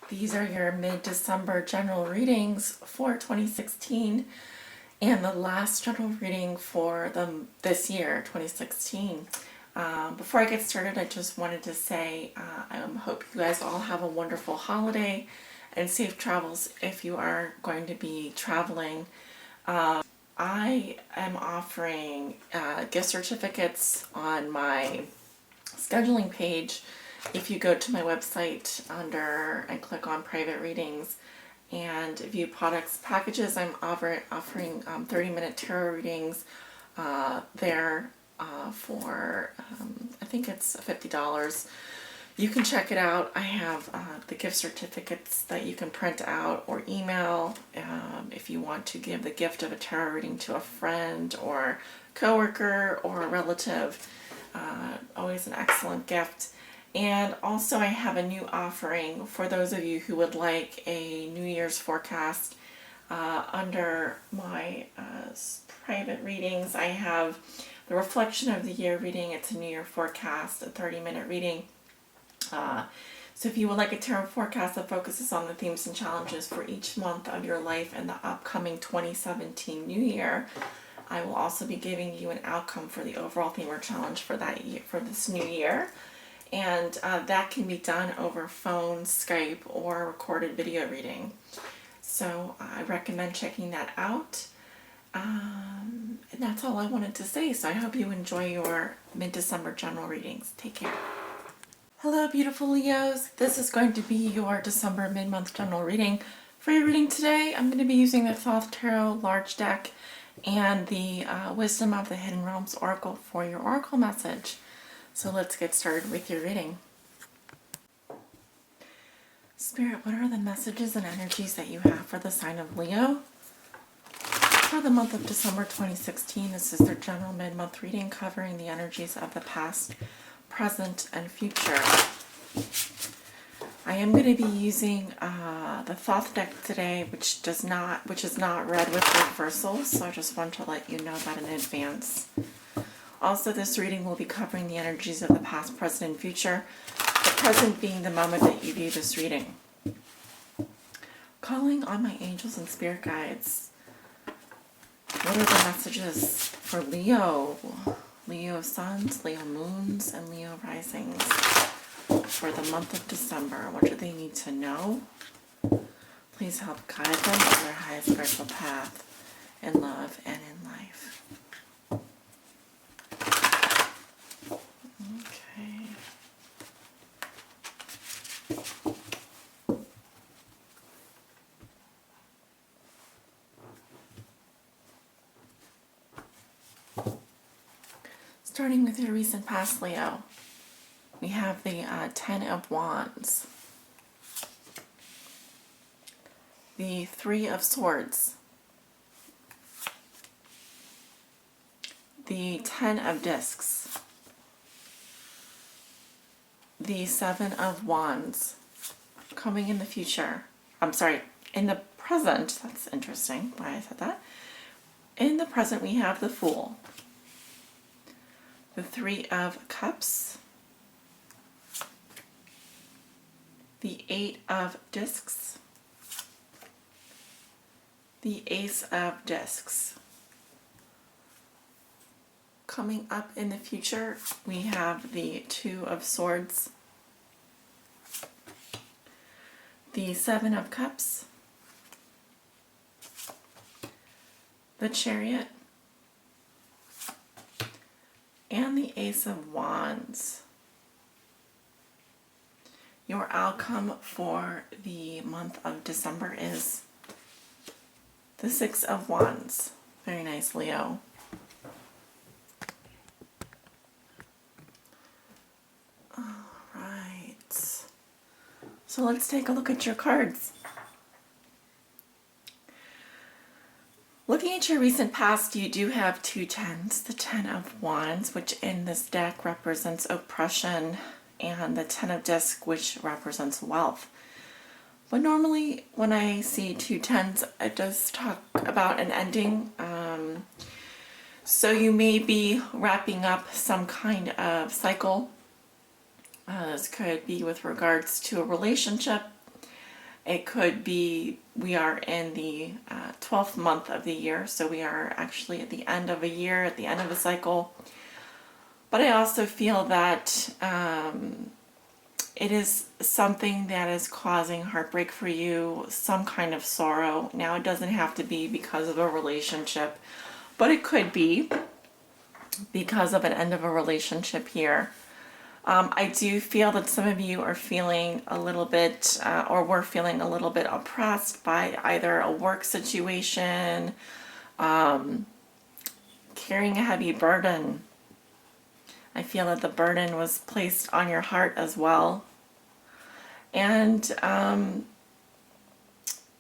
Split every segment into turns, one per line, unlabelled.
These are your mid-December general readings for 2016 and the last general reading for this year, 2016. Before I get started, I just wanted to say I hope you guys all have a wonderful holiday and safe travels if you are going to be traveling. I am offering gift certificates on my scheduling page. If you go to my website and click on private readings and view products packages, I'm offering 30-minute tarot readings there for I think it's $50. You can check it out. I have the gift certificates that you can print out or email if you want to give the gift of a tarot reading to a friend or coworker or a relative. Always an excellent gift. And also I have a new offering for those of you who would like a New Year's forecast. Under my private readings, I have the Reflection of the Year reading. It's a New Year forecast, a 30-minute reading. So if you would like a tarot forecast that focuses on the themes and challenges for each month of your life and the upcoming 2017 New Year, I will also be giving you an outcome for the overall theme or challenge for that year, for this new year. And that can be done over phone, Skype, or recorded video reading. So I recommend checking that out. And that's all I wanted to say. So I hope you enjoy your mid-December general readings. Take care. Hello, beautiful Leos. This is going to be your December mid-month general reading. For your reading today, I'm going to be using the Thoth Tarot Large Deck and the Wisdom of the Hidden Realms Oracle for your Oracle message. So let's get started with your reading. Spirit, what are the messages and energies that you have for the sign of Leo? For the month of December 2016, this is their general mid-month reading covering the energies of the past, present, and future. I am going to be using the Thoth deck today, which is not read with reversals, so I just want to let you know that in advance. Also, this reading will be covering the energies of the past, present, and future, the present being the moment that you view this reading. Calling on my angels and spirit guides. What are the messages for Leo? Leo suns, Leo moons, and Leo risings for the month of December. What do they need to know? Please help guide them on their highest spiritual path in love and in life. Okay. Starting with your recent past, Leo, we have the Ten of Wands, the Three of Swords, the Ten of Discs, the Seven of Wands. Coming in the future, in the present, that's interesting why I said that. In the present, we have the Fool, the Three of Cups, the Eight of Discs, the Ace of Discs. Coming up in the future, we have the Two of Swords, the Seven of Cups, the Chariot, and the Ace of Wands. Your outcome for the month of December is the Six of Wands. Very nice, Leo. All right. So let's take a look at your cards. Looking at your recent past, you do have two tens, the Ten of Wands, which in this deck represents oppression, and the Ten of Discs, which represents wealth. But normally when I see two tens, it does talk about an ending. So you may be wrapping up some kind of cycle. This could be with regards to a relationship. It could be we are in the 12th month of the year, so we are actually at the end of a year, at the end of a cycle. But I also feel that it is something that is causing heartbreak for you, some kind of sorrow. Now, it doesn't have to be because of a relationship, but it could be because of an end of a relationship here. I do feel that some of you are feeling a little bit, or were feeling a little bit oppressed by either a work situation, carrying a heavy burden. I feel that the burden was placed on your heart as well, and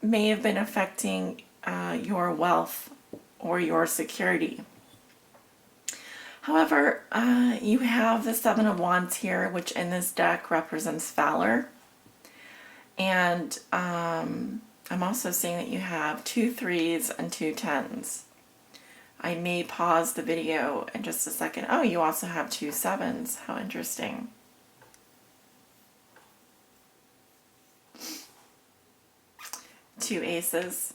may have been affecting your wealth or your security. However, you have the Seven of Wands here, which in this deck represents valor. And I'm also seeing that you have 2 3s and 2 10s. I may pause the video in just a second. Oh, you also have 2 7s. How interesting. Two aces.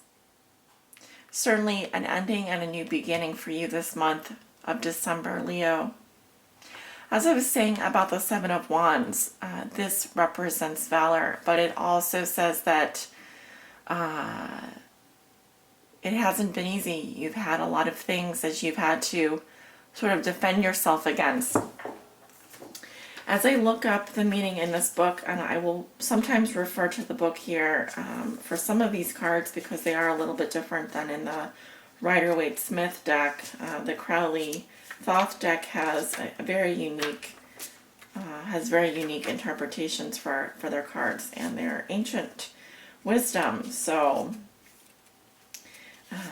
Certainly an ending and a new beginning for you this month of December, Leo. As I was saying about the Seven of Wands, this represents valor, but it also says that it hasn't been easy. You've had a lot of things that you've had to sort of defend yourself against. As I look up the meaning in this book, and I will sometimes refer to the book here for some of these cards because they are a little bit different than in the Rider-Waite-Smith deck. The Crowley-Thoth deck has a very unique, very unique interpretations for their cards and their ancient wisdom. So let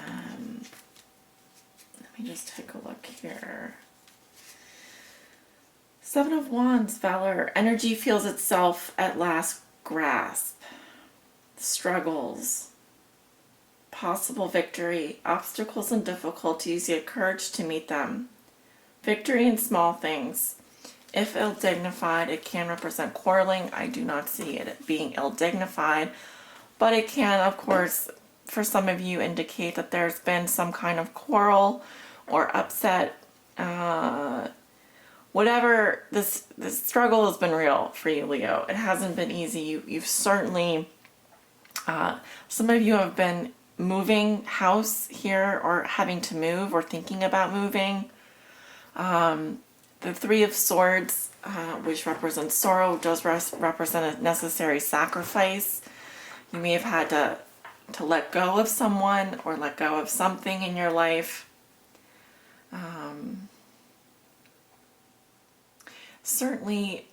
me just take a look here. Seven of Wands, valor. Energy feels itself at last grasp. Struggles. Possible victory. Obstacles and difficulties, yet courage to meet them. Victory in small things. If ill-dignified, it can represent quarreling. I do not see it being ill-dignified, but it can, of course, for some of you, indicate that there's been some kind of quarrel or upset. Whatever, this struggle has been real for you, Leo. It hasn't been easy. You've certainly, some of you have been moving house here, or having to move, or thinking about moving. The Three of Swords, which represents sorrow, does represent a necessary sacrifice. You may have had to let go of someone or let go of something in your life. Certainly,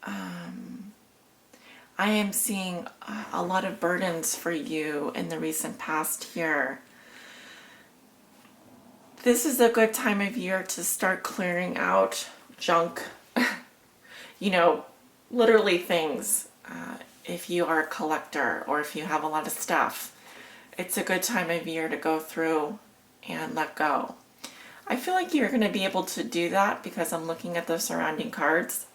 I am seeing a lot of burdens for you in the recent past here. This is a good time of year to start clearing out junk, literally things. If you are a collector or if you have a lot of stuff, it's a good time of year to go through and let go. I feel like you're going to be able to do that because I'm looking at the surrounding cards.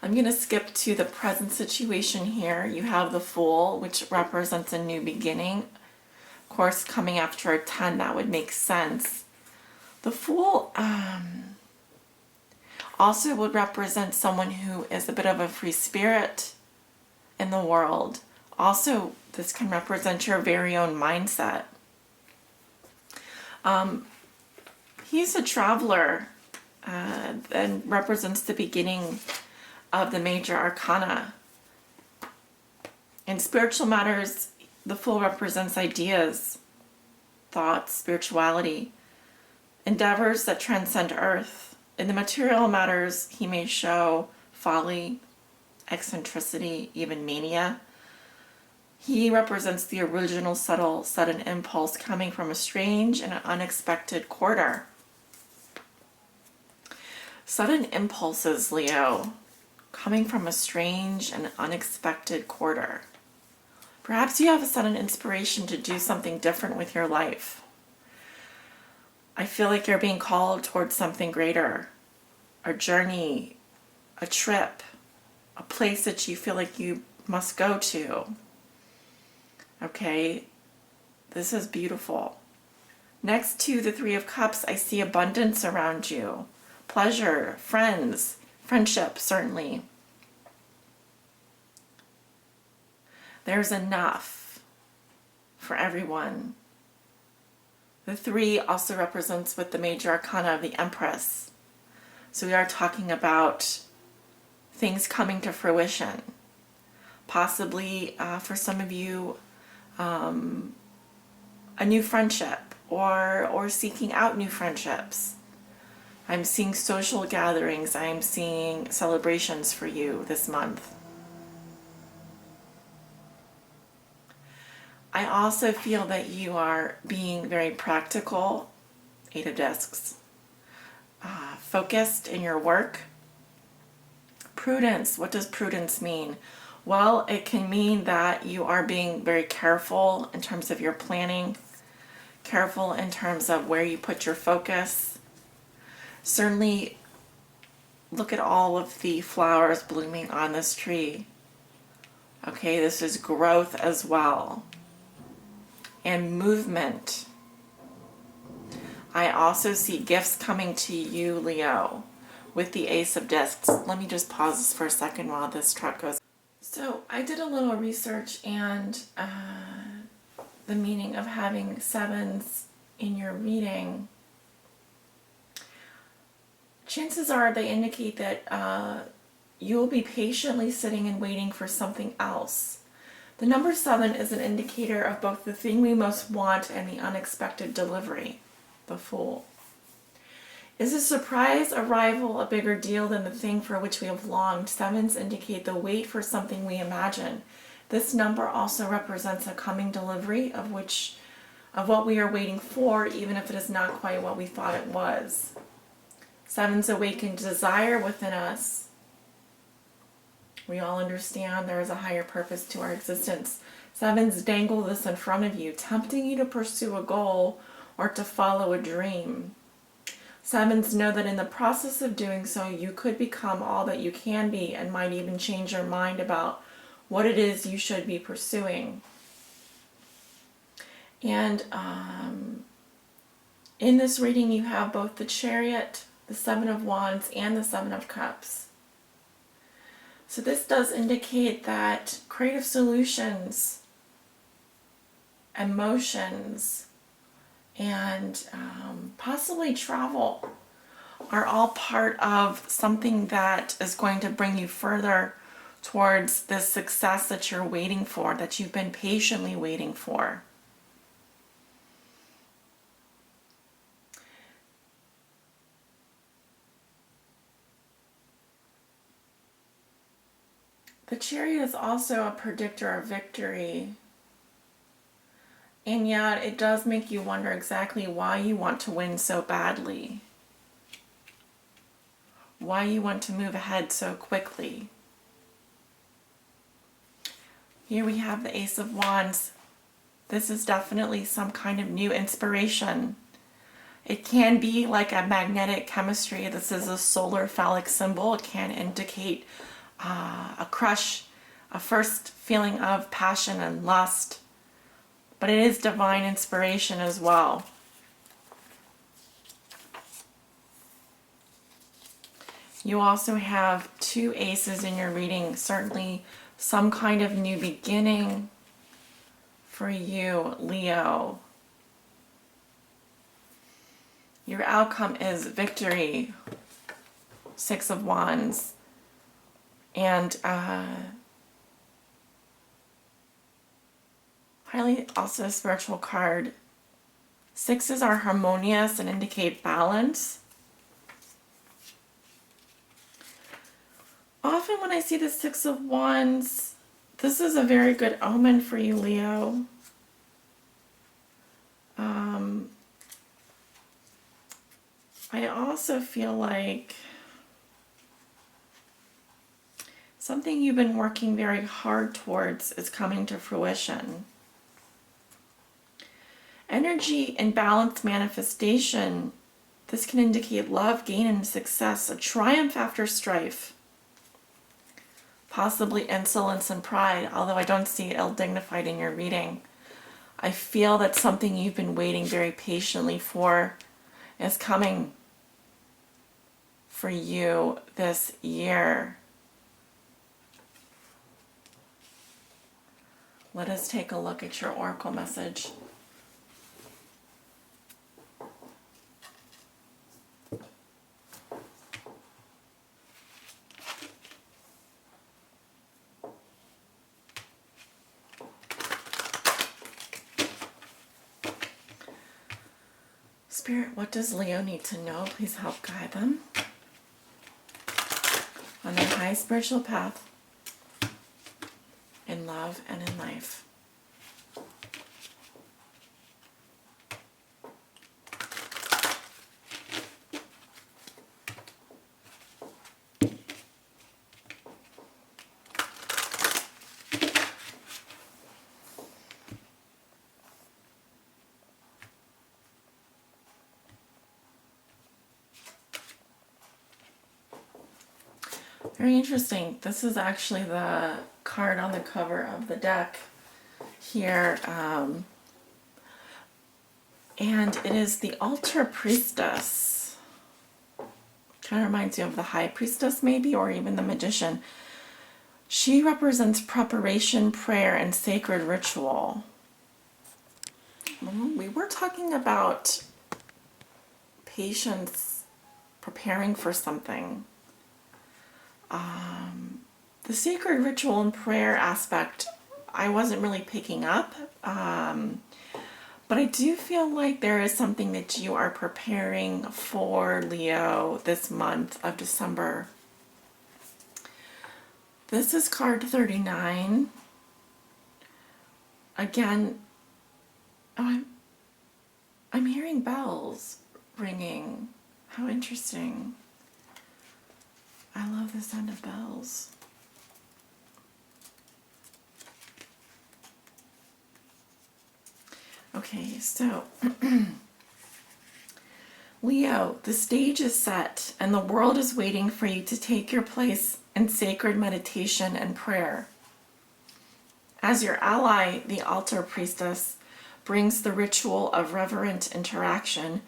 I'm going to skip to the present situation here. You have the Fool, which represents a new beginning. Of course, coming after a 10, that would make sense. The Fool also would represent someone who is a bit of a free spirit in the world. Also, this can represent your very own mindset. He's a traveler and represents the beginning of the major arcana. In spiritual matters, the Fool represents ideas, thoughts, spirituality, endeavors that transcend earth. In the material matters, he may show folly, eccentricity, even mania. He represents the original subtle, sudden impulse coming from a strange and unexpected quarter. Sudden impulses, Leo, coming from a strange and unexpected quarter. Perhaps you have a sudden inspiration to do something different with your life. I feel like you're being called towards something greater, a journey, a trip, a place that you feel like you must go to. Okay, this is beautiful. Next to the Three of Cups, I see abundance around you. Pleasure, friends, friendship, certainly. There's enough for everyone. The 3 also represents with the major arcana of the Empress. So we are talking about things coming to fruition. Possibly for some of you, a new friendship or seeking out new friendships. I'm seeing social gatherings. I'm seeing celebrations for you this month. I also feel that you are being very practical, 8 of Discs, focused in your work. Prudence, what does prudence mean? Well, it can mean that you are being very careful in terms of your planning, careful in terms of where you put your focus. Certainly look at all of the flowers blooming on this tree. Okay, this is growth as well. And movement. I also see gifts coming to you, Leo, with the Ace of Discs. Let me just pause this for a second while this truck goes. So I did a little research, and the meaning of having 7s in your reading. Chances are they indicate that you will be patiently sitting and waiting for something else. The number 7 is an indicator of both the thing we most want and the unexpected delivery, the Fool. Is a surprise arrival a bigger deal than the thing for which we have longed? 7s indicate the wait for something we imagine. This number also represents a coming delivery of what we are waiting for, even if it is not quite what we thought it was. 7s awaken desire within us. We all understand there is a higher purpose to our existence. 7s dangle this in front of you, tempting you to pursue a goal or to follow a dream. 7s know that in the process of doing so, you could become all that you can be and might even change your mind about what it is you should be pursuing. And in this reading, you have both the Chariot, the 7 of Wands, and the 7 of Cups. So this does indicate that creative solutions, emotions, and possibly travel are all part of something that is going to bring you further towards this success that you're waiting for, that you've been patiently waiting for. The Chariot is also a predictor of victory. And yet it does make you wonder exactly why you want to win so badly. Why you want to move ahead so quickly. Here we have the Ace of Wands. This is definitely some kind of new inspiration. It can be like a magnetic chemistry. This is a solar phallic symbol. It can indicate a crush, a first feeling of passion and lust. But it is divine inspiration as well. You also have 2 aces in your reading. Certainly some kind of new beginning for you, Leo. Your outcome is victory, 6 of Wands. And highly also a spiritual card. 6s are harmonious and indicate balance. Often when I see the 6 of Wands, this is a very good omen for you, Leo. I also feel like something you've been working very hard towards is coming to fruition. Energy and balanced manifestation. This can indicate love, gain, and success, a triumph after strife. possibly insolence and pride, although I don't see it ill-dignified in your reading. I feel that something you've been waiting very patiently for is coming for you this year. Let us take a look at your oracle message. Spirit, what does Leo need to know? Please help guide them on their high spiritual path in love and in life. Very interesting. This is actually the card on the cover of the deck here. And it is the Altar Priestess. Kind of reminds you of the High Priestess maybe, or even the Magician. She represents preparation, prayer, and sacred ritual. We were talking about patience, preparing for something. The sacred ritual and prayer aspect, I wasn't really picking up. But I do feel like there is something that you are preparing for, Leo, this month of December. This is card 39. Again, I'm hearing bells ringing. How interesting. I love the sound of bells. Okay, so Leo, the stage is set and the world is waiting for you to take your place in sacred meditation and prayer. As your ally, the Altar Priestess brings the ritual of reverent interaction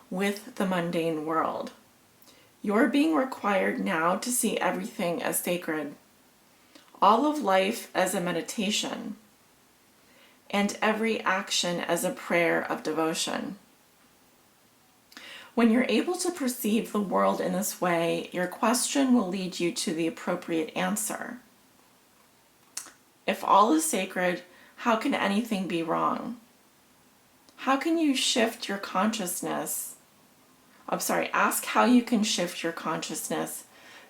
with the mundane world. You're being required now to see everything as sacred, all of life as a meditation, and every action as a prayer of devotion. When you're able to perceive the world in this way, your question will lead you to the appropriate answer. If all is sacred, how can anything be wrong? How can you shift your consciousness? Ask how you can shift your consciousness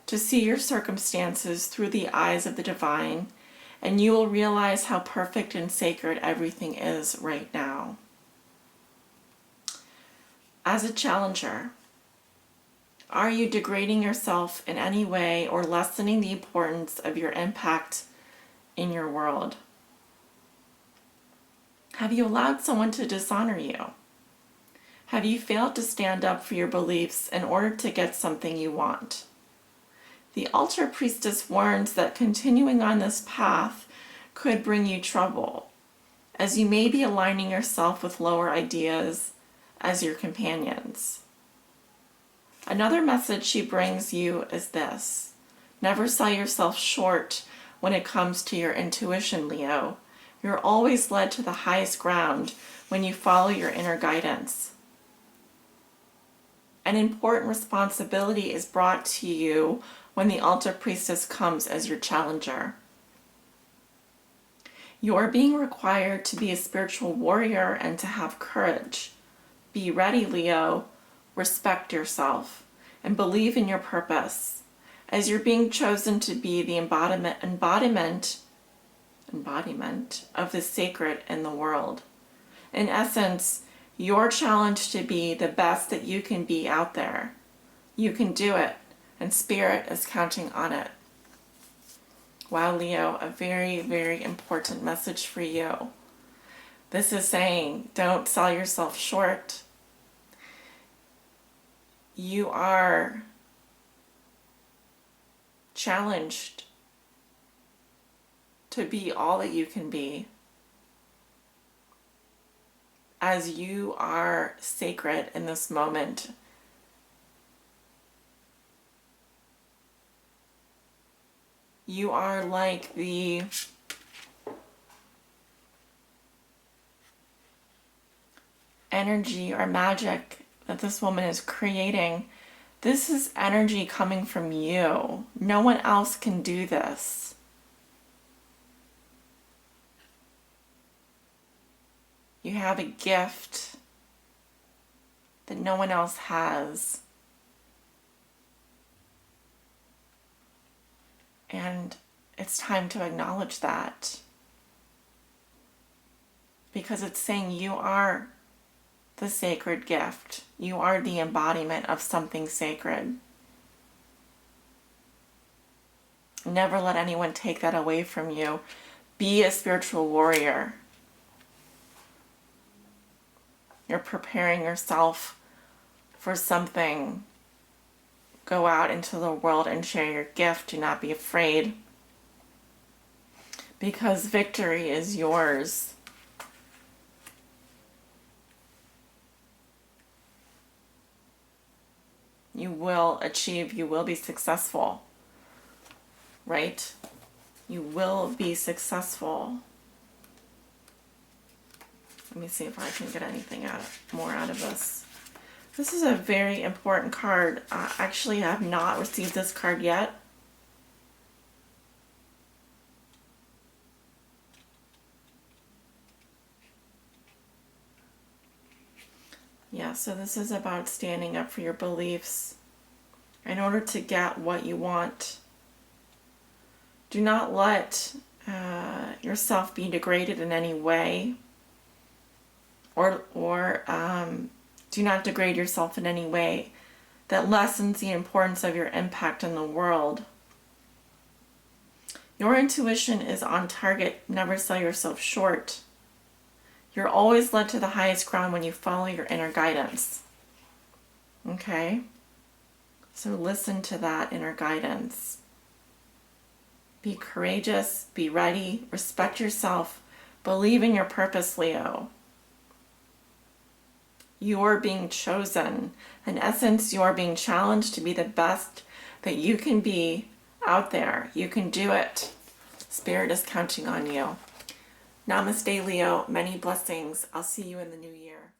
to see your circumstances through the eyes of the divine, and you will realize how perfect and sacred everything is right now. As a challenger, are you degrading yourself in any way or lessening the importance of your impact in your world? Have you allowed someone to dishonor you? Have you failed to stand up for your beliefs in order to get something you want? The Altar Priestess warns that continuing on this path could bring you trouble, as you may be aligning yourself with lower ideas as your companions. Another message she brings you is this: never sell yourself short when it comes to your intuition, Leo. You're always led to the highest ground when you follow your inner guidance. An important responsibility is brought to you when the Altar Priestess comes as your challenger. You're being required to be a spiritual warrior and to have courage. Be ready, Leo. Respect yourself and believe in your purpose, as you're being chosen to be the embodiment of the sacred in the world. In essence, you're challenged to be the best that you can be out there. You can do it, and Spirit is counting on it. Wow, Leo, a very, very important message for you. This is saying, don't sell yourself short. You are challenged to be all that you can be, as you are sacred in this moment. You are like the energy or magic that this woman is creating. This is energy coming from you. No one else can do this. You have a gift that no one else has. And it's time to acknowledge that. Because it's saying you are the sacred gift. You are the embodiment of something sacred. Never let anyone take that away from you. Be a spiritual warrior. You're preparing yourself for something. Go out into the world and share your gift. Do not be afraid. Because victory is yours. You will achieve, you will be successful. Right? You will be successful. Let me see if I can get anything more out of this. This is a very important card. Actually, I have not received this card yet. Yeah, so this is about standing up for your beliefs in order to get what you want. Do not let yourself be degraded in any way. Or do not degrade yourself in any way that lessens the importance of your impact in the world. Your intuition is on target. Never sell yourself short. You're always led to the highest ground when you follow your inner guidance. Okay? So listen to that inner guidance. Be courageous, be ready, respect yourself, believe in your purpose, Leo. You're being chosen. In essence, you're being challenged to be the best that you can be out there. You can do it. Spirit is counting on you. Namaste, Leo. Many blessings. I'll see you in the new year.